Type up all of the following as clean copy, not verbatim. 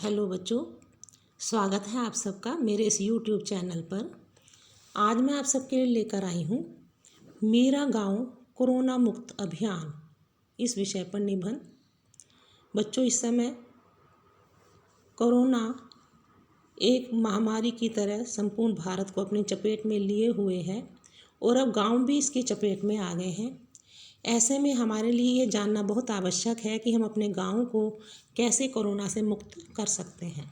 Hello बच्चों, स्वागत है आप सबका मेरे इस यूट्यूब चैनल पर। आज मैं आप सबके लिए लेकर आई हूँ मेरा गांव कोरोना मुक्त अभियान इस विषय पर निबंध। बच्चों, इस समय कोरोना एक महामारी की तरह संपूर्ण भारत को अपनी चपेट में लिए हुए है और अब गांव भी इसकी चपेट में आ गए हैं। ऐसे में हमारे लिए ये जानना बहुत आवश्यक है कि हम अपने गांव को कैसे कोरोना से मुक्त कर सकते हैं।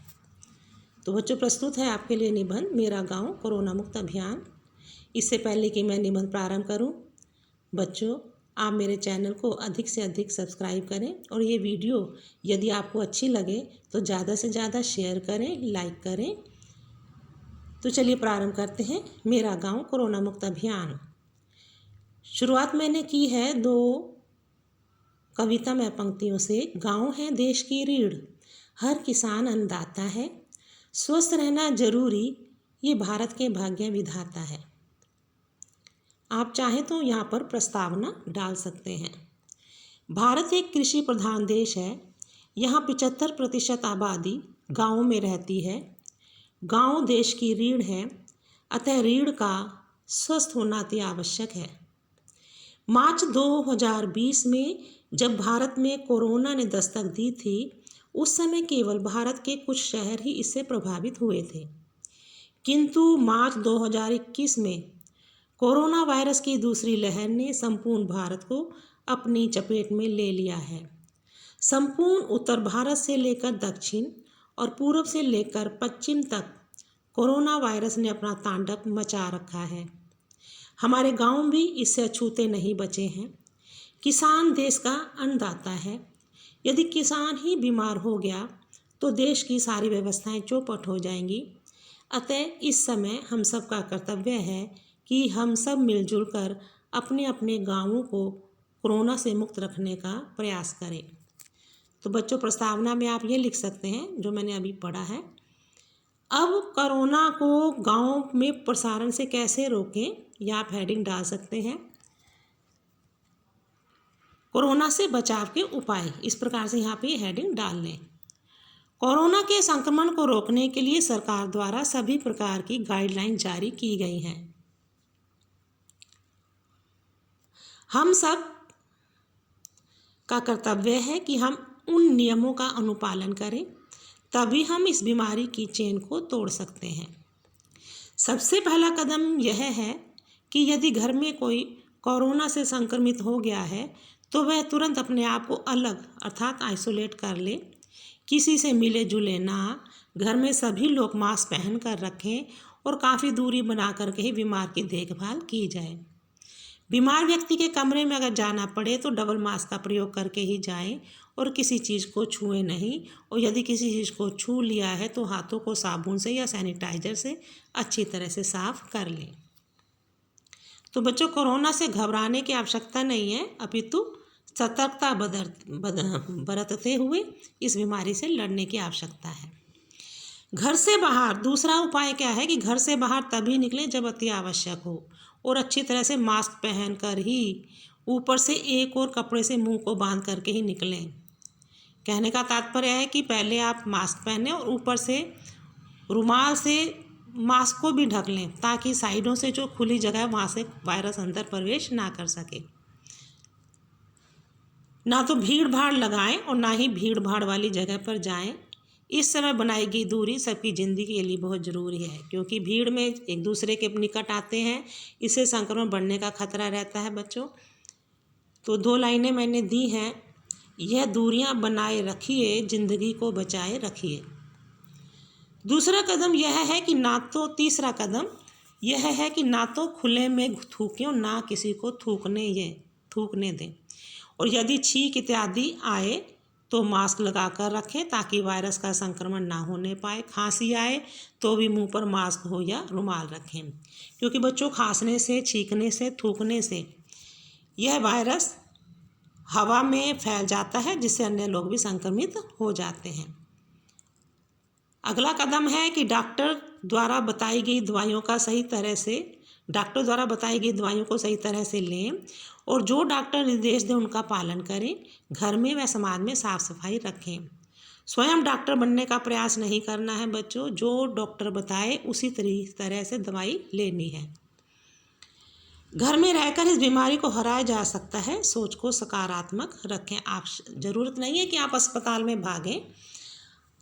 तो बच्चों, प्रस्तुत है आपके लिए निबंध मेरा गांव कोरोना मुक्त अभियान। इससे पहले कि मैं निबंध प्रारंभ करूं, बच्चों आप मेरे चैनल को अधिक से अधिक सब्सक्राइब करें और ये वीडियो यदि आपको अच्छी लगे तो ज़्यादा से ज़्यादा शेयर करें, लाइक करें। तो चलिए प्रारंभ करते हैं मेरा गांव कोरोना मुक्त अभियान। शुरुआत मैंने की है दो कवितामय पंक्तियों से। गांव है देश की रीढ़, हर किसान अन्नदाता है, स्वस्थ रहना जरूरी, ये भारत के भाग्य विधाता है। आप चाहें तो यहाँ पर प्रस्तावना डाल सकते हैं। भारत एक कृषि प्रधान देश है। यहाँ 75% आबादी गाँव में रहती है। गांव देश की रीढ़ है, अतः रीढ़ का स्वस्थ होना अति आवश्यक है। मार्च 2020 में जब भारत में कोरोना ने दस्तक दी थी, उस समय केवल भारत के कुछ शहर ही इससे प्रभावित हुए थे। किंतु मार्च 2021 में कोरोना वायरस की दूसरी लहर ने संपूर्ण भारत को अपनी चपेट में ले लिया है। संपूर्ण उत्तर भारत से लेकर दक्षिण और पूर्व से लेकर पश्चिम तक कोरोना वायरस ने अपना तांडव मचा रखा है। हमारे गांव भी इससे अछूते नहीं बचे हैं। किसान देश का अन्नदाता है। यदि किसान ही बीमार हो गया तो देश की सारी व्यवस्थाएं चौपट हो जाएंगी। अतः इस समय हम सबका कर्तव्य है कि हम सब मिलजुल कर अपने अपने गांवों को कोरोना से मुक्त रखने का प्रयास करें। तो बच्चों, प्रस्तावना में आप ये लिख सकते हैं जो मैंने अभी पढ़ा है। अब कोरोना को गांव में प्रसारण से कैसे रोकें, या आप हेडिंग डाल सकते हैं कोरोना से बचाव के उपाय। इस प्रकार से यहाँ पे हेडिंग डाल लें। कोरोना के संक्रमण को रोकने के लिए सरकार द्वारा सभी प्रकार की गाइडलाइन जारी की गई हैं। हम सब का कर्तव्य है कि हम उन नियमों का अनुपालन करें, तभी हम इस बीमारी की चेन को तोड़ सकते हैं। सबसे पहला कदम यह है कि यदि घर में कोई कोरोना से संक्रमित हो गया है तो वह तुरंत अपने आप को अलग अर्थात आइसोलेट कर ले। किसी से मिले जुले ना, घर में सभी लोग मास्क पहन कर रखें और काफ़ी दूरी बना करके ही बीमार की देखभाल की जाए। बीमार व्यक्ति के कमरे में अगर जाना पड़े तो डबल मास्क का प्रयोग करके ही जाएं और किसी चीज़ को छुएं नहीं। और यदि किसी चीज़ को छू लिया है तो हाथों को साबुन से या सैनिटाइजर से अच्छी तरह से साफ कर लें। तो बच्चों, कोरोना से घबराने की आवश्यकता नहीं है, अपितु सतर्कता बरतते हुए इस बीमारी से लड़ने की आवश्यकता है। घर से बाहर दूसरा उपाय क्या है कि घर से बाहर तभी निकलें जब अति आवश्यक हो और अच्छी तरह से मास्क पहनकर ही, ऊपर से एक और कपड़े से मुंह को बांध करके ही निकलें। कहने का तात्पर्य है कि पहले आप मास्क पहनें और ऊपर से रुमाल से मास्क को भी ढक लें ताकि साइडों से जो खुली जगह है वहाँ से वायरस अंदर प्रवेश ना कर सके। ना तो भीड़ भाड़ लगाएं और ना ही भीड़ भाड़ वाली जगह पर जाएं। इस समय बनाई गई दूरी सबकी ज़िंदगी के लिए बहुत ज़रूरी है, क्योंकि भीड़ में एक दूसरे के निकट आते हैं, इससे संक्रमण बढ़ने का खतरा रहता है। बच्चों, तो 2 लाइनें मैंने दी हैं। यह दूरियां बनाए रखिए, ज़िंदगी को बचाए रखिए। दूसरा कदम यह है कि तीसरा कदम यह है कि ना तो खुले में थूकें और ना किसी को थूकने दें। और यदि छींक इत्यादि आए तो मास्क लगा कर रखें ताकि वायरस का संक्रमण ना होने पाए। खांसी आए तो भी मुंह पर मास्क हो या रुमाल रखें, क्योंकि बच्चों, खांसने से, छींकने से, थूकने से यह वायरस हवा में फैल जाता है, जिससे अन्य लोग भी संक्रमित हो जाते हैं। अगला कदम है कि डॉक्टर द्वारा बताई गई दवाइयों को सही तरह से लें और जो डॉक्टर निर्देश दें उनका पालन करें। घर में व समाज में साफ सफाई रखें। स्वयं डॉक्टर बनने का प्रयास नहीं करना है बच्चों, जो डॉक्टर बताए उसी तरह से दवाई लेनी है। घर में रहकर इस बीमारी को हराया जा सकता है। सोच को सकारात्मक रखें। आप ज़रूरत नहीं है कि आप अस्पताल में भागें,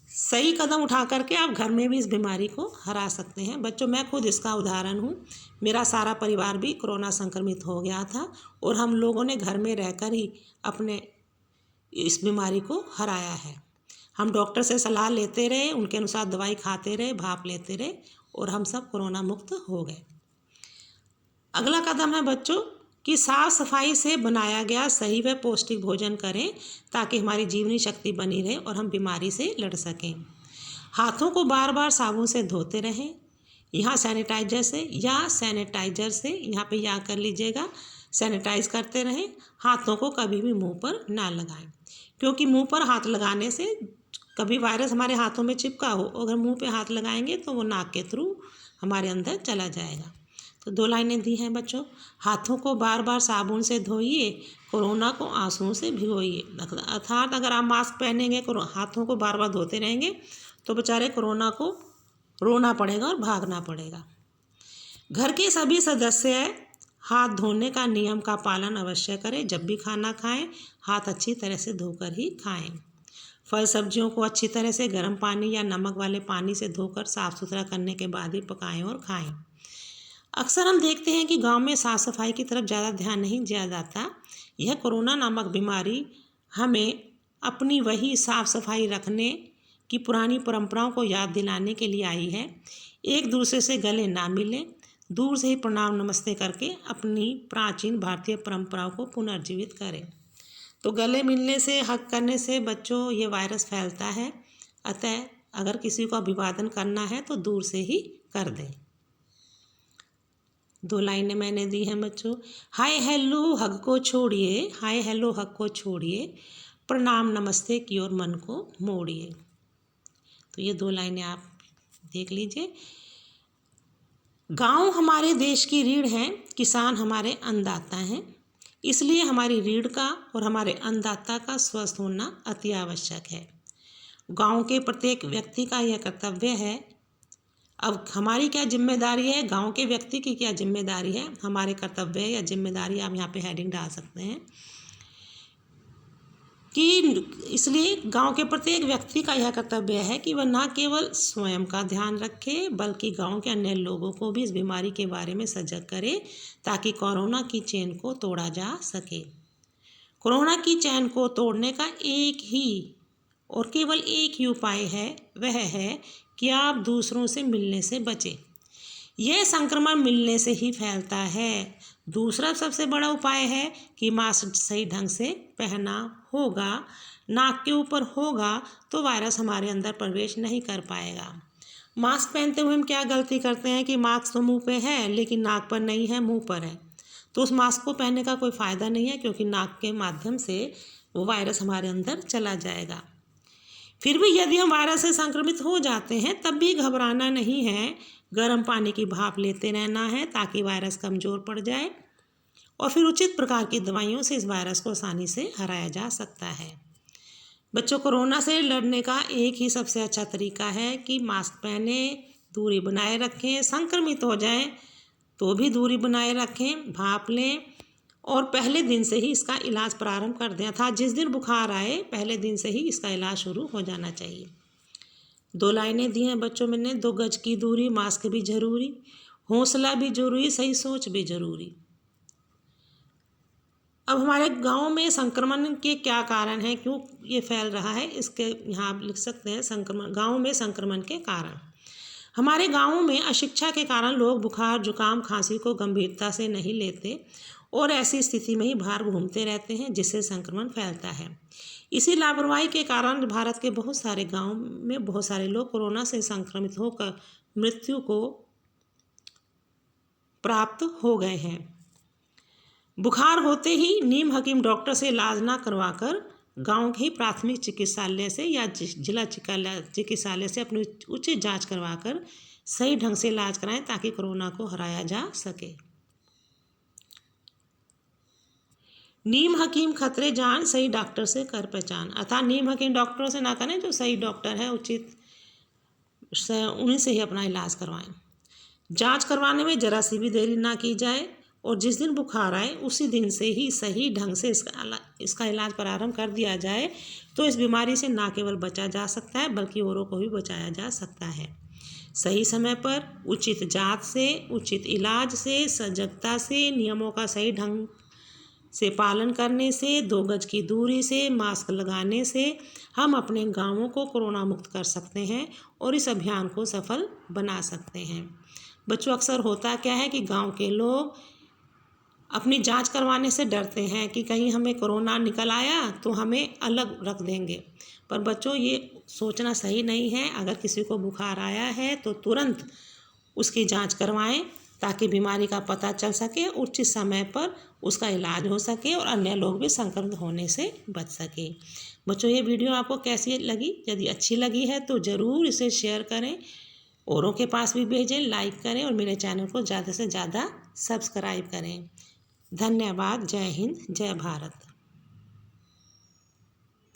सही कदम उठा करके आप घर में भी इस बीमारी को हरा सकते हैं। बच्चों, मैं खुद इसका उदाहरण हूँ। मेरा सारा परिवार भी कोरोना संक्रमित हो गया था और हम लोगों ने घर में रहकर ही अपने इस बीमारी को हराया है। हम डॉक्टर से सलाह लेते रहे, उनके अनुसार दवाई खाते रहे, भाप लेते रहे और हम सब कोरोना मुक्त हो गए। अगला कदम है बच्चों कि साफ सफाई से बनाया गया सही व पौष्टिक भोजन करें ताकि हमारी जीवनी शक्ति बनी रहे और हम बीमारी से लड़ सकें। हाथों को बार बार साबुन से धोते रहें, यहाँ सैनिटाइजर से यहाँ पे या कर लीजिएगा, सैनिटाइज करते रहें। हाथों को कभी भी मुंह पर ना लगाएं, क्योंकि मुंह पर हाथ लगाने से कभी वायरस हमारे हाथों में चिपका हो, अगर मुंह पे हाथ लगाएंगे तो वो नाक के थ्रू हमारे अंदर चला जाएगा। तो 2 लाइनें दी हैं बच्चों। हाथों को बार बार साबुन से धोइए, कोरोना को आंसुओं से भिगोइए। अर्थात अगर आप मास्क पहनेंगे, हाथों को बार बार धोते रहेंगे तो बेचारे कोरोना को रोना पड़ेगा और भागना पड़ेगा। घर के सभी सदस्य हाथ धोने का नियम का पालन अवश्य करें। जब भी खाना खाएं, हाथ अच्छी तरह से धोकर ही खाएं। फल सब्जियों को अच्छी तरह से गर्म पानी या नमक वाले पानी से धोकर साफ सुथरा करने के बाद ही पकाएं और खाएं। अक्सर हम देखते हैं कि गांव में साफ सफाई की तरफ ज़्यादा ध्यान नहीं दिया जाता। यह कोरोना नामक बीमारी हमें अपनी वही साफ सफाई रखने की पुरानी परंपराओं को याद दिलाने के लिए आई है। एक दूसरे से गले ना मिलें, दूर से ही प्रणाम नमस्ते करके अपनी प्राचीन भारतीय परंपराओं को पुनर्जीवित करें। तो गले मिलने से, हक करने से बच्चों ये वायरस फैलता है। अतः अगर किसी को अभिवादन करना है तो दूर से ही कर दें। 2 लाइनें मैंने दी हैं बच्चों। हाय हेलो हग को छोड़िए, हाय हेलो हग को छोड़िए, प्रणाम नमस्ते की ओर मन को मोड़िए। तो ये 2 लाइनें आप देख लीजिए। गांव हमारे देश की रीढ़ है, किसान हमारे अन्नदाता हैं, इसलिए हमारी रीढ़ का और हमारे अन्नदाता का स्वस्थ होना अति आवश्यक है। गांव के प्रत्येक व्यक्ति का यह कर्तव्य है। अब हमारी क्या जिम्मेदारी है, गांव के व्यक्ति की क्या जिम्मेदारी है, हमारे कर्तव्य या जिम्मेदारी, आप यहाँ पे हेडिंग डाल सकते हैं कि इसलिए गांव के प्रत्येक व्यक्ति का यह कर्तव्य है कि वह न केवल स्वयं का ध्यान रखे बल्कि गांव के अन्य लोगों को भी इस बीमारी के बारे में सजग करे ताकि कोरोना की चेन को तोड़ा जा सके। कोरोना की चेन को तोड़ने का एक ही और केवल एक ही उपाय है, वह है कि आप दूसरों से मिलने से बचें। यह संक्रमण मिलने से ही फैलता है। दूसरा सबसे बड़ा उपाय है कि मास्क सही ढंग से पहना होगा, नाक के ऊपर होगा तो वायरस हमारे अंदर प्रवेश नहीं कर पाएगा। मास्क पहनते हुए हम क्या गलती करते हैं कि मास्क तो मुंह पे है लेकिन नाक पर नहीं है, मुंह पर है, तो उस मास्क को पहनने का कोई फ़ायदा नहीं है, क्योंकि नाक के माध्यम से वो वायरस हमारे अंदर चला जाएगा। फिर भी यदि हम वायरस से संक्रमित हो जाते हैं तब भी घबराना नहीं है, गर्म पानी की भाप लेते रहना है ताकि वायरस कमज़ोर पड़ जाए और फिर उचित प्रकार की दवाइयों से इस वायरस को आसानी से हराया जा सकता है। बच्चों, कोरोना से लड़ने का एक ही सबसे अच्छा तरीका है कि मास्क पहने, दूरी बनाए रखें, संक्रमित हो जाएं तो भी दूरी बनाए रखें, भाप लें और पहले दिन से ही इसका इलाज प्रारंभ कर दें। था जिस दिन बुखार आए पहले दिन से ही इसका इलाज शुरू हो जाना चाहिए। 2 लाइनें दी हैं बच्चों मैंने। 2 गज की दूरी, मास्क भी जरूरी, हौसला भी जरूरी, सही सोच भी जरूरी। अब हमारे गांव में संक्रमण के क्या कारण हैं, क्यों ये फैल रहा है, इसके यहाँ आप लिख सकते हैं संक्रमण, गाँव में संक्रमण के कारण। हमारे गाँवों में अशिक्षा के कारण लोग बुखार, जुकाम, खांसी को गंभीरता से नहीं लेते और ऐसी स्थिति में ही बाहर घूमते रहते हैं जिससे संक्रमण फैलता है। इसी लापरवाही के कारण भारत के बहुत सारे गांव में बहुत सारे लोग कोरोना से संक्रमित होकर मृत्यु को प्राप्त हो गए हैं। बुखार होते ही नीम हकीम डॉक्टर से इलाज ना करवाकर गांव के ही प्राथमिक चिकित्सालय से या जिला चिकित्सालय से अपनी उचित जांच करवाकर सही ढंग से इलाज कराएं ताकि कोरोना को हराया जा सके। नीम हकीम खतरे जान, सही डॉक्टर से कर पहचान। अर्थात नीम हकीम डॉक्टरों से ना करें, जो सही डॉक्टर है उचित उन्हीं से ही अपना इलाज करवाएं। जांच करवाने में ज़रा सी भी देरी ना की जाए और जिस दिन बुखार आए उसी दिन से ही सही ढंग से इसका इलाज प्रारंभ कर दिया जाए तो इस बीमारी से ना केवल बचा जा सकता है बल्कि औरों को भी बचाया जा सकता है। सही समय पर उचित जांच से, उचित इलाज से, सजगता से, नियमों का सही ढंग से पालन करने से, 2 गज की दूरी से, मास्क लगाने से हम अपने गाँवों को कोरोना मुक्त कर सकते हैं और इस अभियान को सफल बना सकते हैं। बच्चों, अक्सर होता क्या है कि गांव के लोग अपनी जांच करवाने से डरते हैं कि कहीं हमें कोरोना निकल आया तो हमें अलग रख देंगे। पर बच्चों, ये सोचना सही नहीं है। अगर किसी को बुखार आया है तो तुरंत उसकी जांच करवाएं ताकि बीमारी का पता चल सके, उचित समय पर उसका इलाज हो सके और अन्य लोग भी संक्रमित होने से बच सके। बच्चों, ये वीडियो आपको कैसी लगी? यदि अच्छी लगी है तो ज़रूर इसे शेयर करें, औरों के पास भी भेजें, लाइक करें और मेरे चैनल को ज़्यादा से ज़्यादा सब्सक्राइब करें। धन्यवाद। जय हिंद, जय भारत।